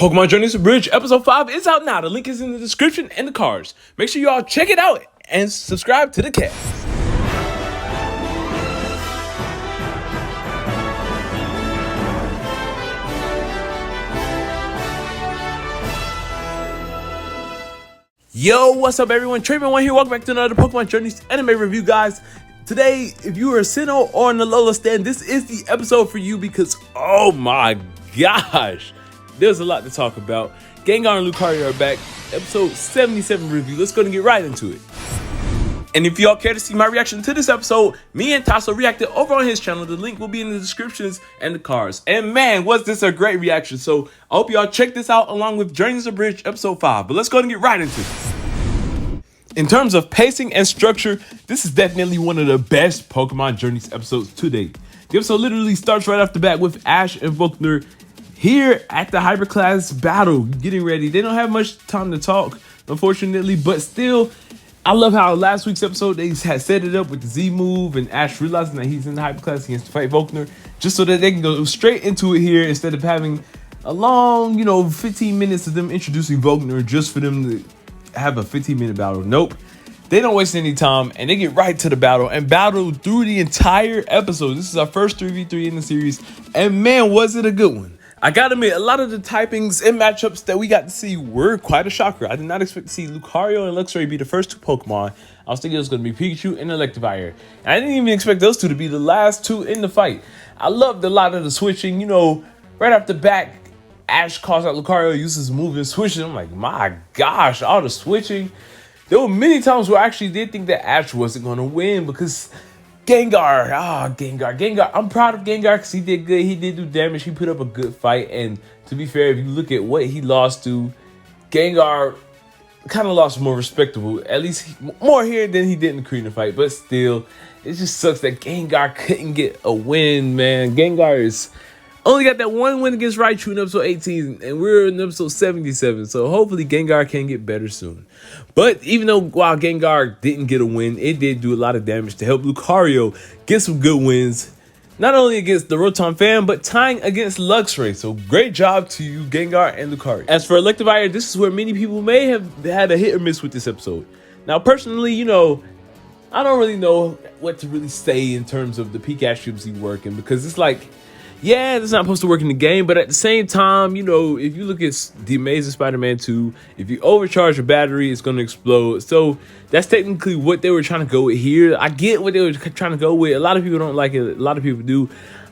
Pokemon Journeys Abridged episode 5 is out now. The link is in the description and the cards. Make sure you all check it out and subscribe to the cast. Yo, what's up everyone? Trayman1 here. Welcome back to another Pokemon Journeys anime review, guys. Today, if you are a Sinnoh or an Alola stan, this is the episode for you because, oh my gosh, there's a lot to talk about. Gengar and Lucario are back. Episode 77 review. Let's go and get right into it. And if y'all care to see my reaction to this episode, me and Taso reacted over on his channel. The link will be in the descriptions and the cards. And man, was this a great reaction. So I hope y'all check this out along with Journeys Abridged episode 5. But let's go and get right into it. In terms of pacing and structure, this is definitely one of the best Pokemon Journeys episodes to date. The episode literally starts right off the bat with Ash and Volkner here at the Hyperclass battle, getting ready. They don't have much time to talk, unfortunately, but still, I love how last week's episode they had set it up with the Z move and Ash realizing that he's in the Hyperclass, he has to fight Volkner, just so that they can go straight into it here instead of having a long, 15 minutes of them introducing Volkner just for them to have a 15-minute battle. Nope. They don't waste any time and they get right to the battle and battle through the entire episode. This is our first 3v3 in the series, and man, was it a good one. I gotta admit, a lot of the typings and matchups that we got to see were quite a shocker. I did not expect to see Lucario and Luxray be the first two Pokemon. I was thinking it was going to be Pikachu and Electivire. And I didn't even expect those two to be the last two in the fight. I loved a lot of the switching. Right off the bat, Ash calls out Lucario, uses move and switches. I'm like, my gosh, all the switching. There were many times where I actually did think that Ash wasn't going to win because Gengar, I'm proud of Gengar because he did good. He did do damage. He put up a good fight. And to be fair, if you look at what he lost to, Gengar kind of lost more respectable, at least more here than he did in the Karina fight. But still, it just sucks that Gengar couldn't get a win, man. Gengar is only got that one win against Raichu in episode 18, and we're in episode 77, so hopefully Gengar can get better soon. But even though while Gengar didn't get a win, it did do a lot of damage to help Lucario get some good wins, not only against the Rotom fan, but tying against Luxray. So great job to you, Gengar and Lucario. As for Electivire, this is where many people may have had a hit or miss with this episode. Now, personally, I don't really know what to really say in terms of the Pikachu working, because it's like, yeah, it's not supposed to work in the game, but at the same time, if you look at The Amazing Spider-Man 2, if you overcharge your battery, it's going to explode. So that's technically what they were trying to go with here. I get what they were trying to go with. A lot of people don't like it. A lot of people do.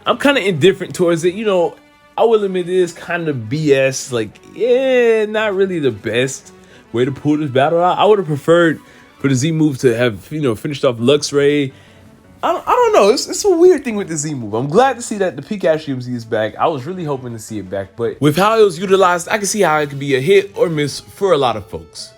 I'm kind of indifferent towards it. I will admit it is kind of BS. Like, yeah, not really the best way to pull this battle out. I would have preferred for the Z move to have, finished off Luxray. I don't know. It's a weird thing with the Z move. I'm glad to see that the Pikachu Z is back. I was really hoping to see it back, but with how it was utilized, I can see how it could be a hit or miss for a lot of folks.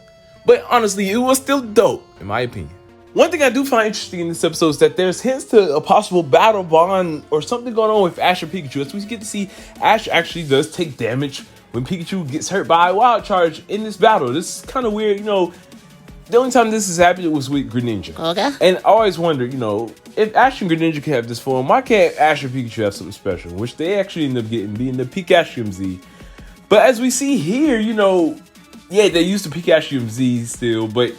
But honestly, it was still dope, in my opinion. One thing I do find interesting in this episode is that there's hints to a possible battle bond or something going on with Ash and Pikachu. As we get to see, Ash actually does take damage when Pikachu gets hurt by a Wild Charge in this battle. This is kind of weird, The only time this has happened was with Greninja. Okay. And I always wondered, if Ash and Greninja can have this form, why can't Ash and Pikachu have something special? Which they actually end up getting, being the Pikachu Z. But as we see here, yeah, they use the Pikachu Z still, but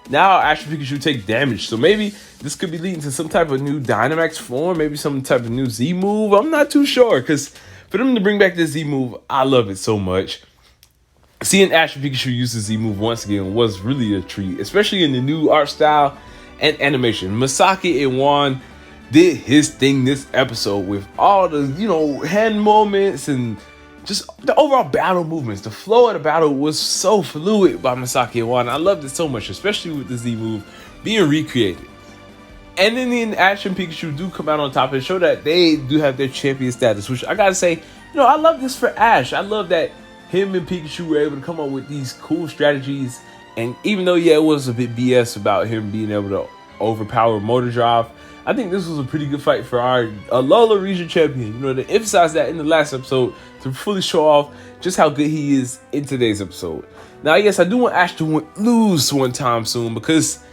now Ash and Pikachu take damage. So maybe this could be leading to some type of new Dynamax form, maybe some type of new Z move. I'm not too sure, because for them to bring back this Z move, I love it so much. Seeing Ash and Pikachu use the Z move once again was really a treat, especially in the new art style and animation. Masaki and Juan did his thing this episode with all the, hand moments and just the overall battle movements. The flow of the battle was so fluid by Masaki and Juan. I loved it so much, especially with the Z move being recreated. And then Ash and Pikachu do come out on top and show that they do have their champion status, which I gotta say, I love this for Ash. I love that him and Pikachu were able to come up with these cool strategies. And even though, it was a bit BS about him being able to overpower Motor Drive, I think this was a pretty good fight for our Alola region champion. They emphasized that in the last episode to fully show off just how good he is in today's episode. Now, yes, I do want Ash to lose one time soon because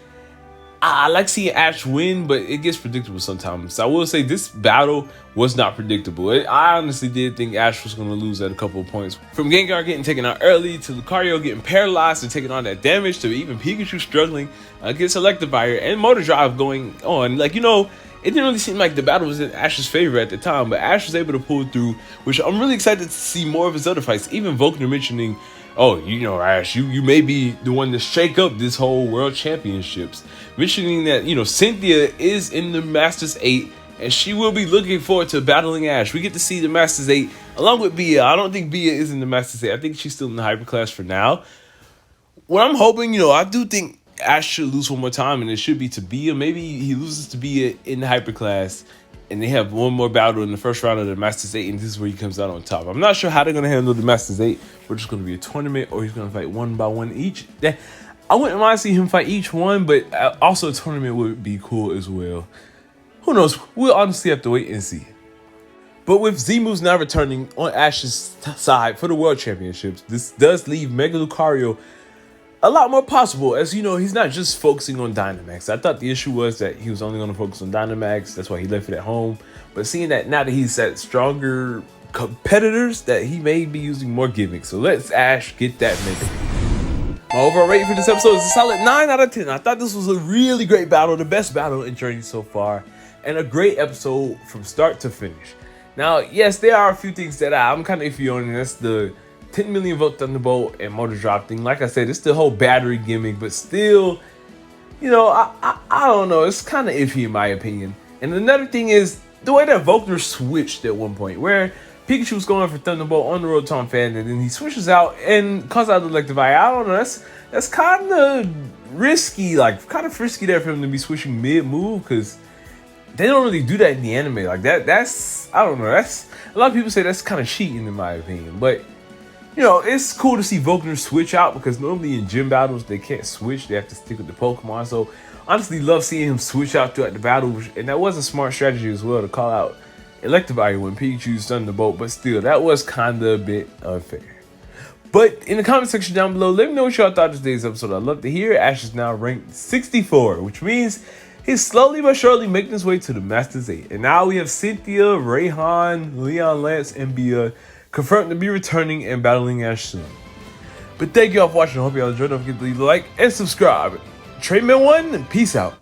I like seeing Ash win, but it gets predictable sometimes. So I will say this battle was not predictable. I honestly did think Ash was going to lose at a couple of points. From Gengar getting taken out early, to Lucario getting paralyzed and taking on that damage, to even Pikachu struggling against Electivire, and Motor Drive going on. Like, it didn't really seem like the battle was in Ash's favor at the time, but Ash was able to pull through, which I'm really excited to see more of his other fights. Even Volkner mentioning, oh, Ash, you may be the one to shake up this whole World Championships. Mentioning that, Cynthia is in the Masters 8, and she will be looking forward to battling Ash. We get to see the Masters 8 along with Bia. I don't think Bia is in the Masters 8. I think she's still in the Hyper Class for now. What I'm hoping, I do think Ash should lose one more time, and it should be to Bia. Maybe he loses to Bia in the Hyper Class, and they have one more battle in the first round of the Masters 8, and this is where he comes out on top. I'm not sure how they're going to handle the Masters 8, whether it's going to be a tournament or he's going to fight one by one each. I wouldn't mind seeing him fight each one, but also a tournament would be cool as well. Who knows? We'll honestly have to wait and see. But with Z-Moves now returning on Ash's side for the World Championships, this does leave Mega Lucario a lot more possible, as he's not just focusing on Dynamax. I thought the issue was that he was only going to focus on Dynamax. That's why he left it at home. But seeing that now that he's at stronger competitors, that he may be using more gimmicks. So let's Ash get that Mega. My overall rating for this episode is a solid 9 out of 10. I thought this was a really great battle, the best battle in Journey so far, and a great episode from start to finish. Now, yes, there are a few things that I'm kind of iffy on, and that's the 10 million volt Thunderbolt and Motor Drop thing. Like I said, it's the whole battery gimmick, but still, I don't know. It's kind of iffy in my opinion. And another thing is the way that Volkner switched at one point, where Pikachu was going for Thunderbolt on the road Tom Fan, and then he switches out and calls out the Electivire. I don't know. That's kind of risky, kind of frisky there for him to be switching mid-move, because they don't really do that in the anime. Like that's I don't know. That's a lot of people say that's kind of cheating in my opinion, but it's cool to see Volkner switch out, because normally in gym battles they can't switch. They have to stick with the Pokemon. So honestly, love seeing him switch out throughout the battle, and that was a smart strategy as well to call out Electivire when Pikachu's Thunderbolt, but still, that was kind of a bit unfair. But in the comment section down below, let me know what y'all thought of today's episode. I'd love to hear. Ash is now ranked 64, which means he's slowly but surely making his way to the Masters 8. And now we have Cynthia, Rayhan, Leon Lance, and Bia confirmed to be returning and battling Ash soon. But thank y'all for watching. I hope y'all enjoyed. Don't forget to leave a like and subscribe. Trainman1, and peace out.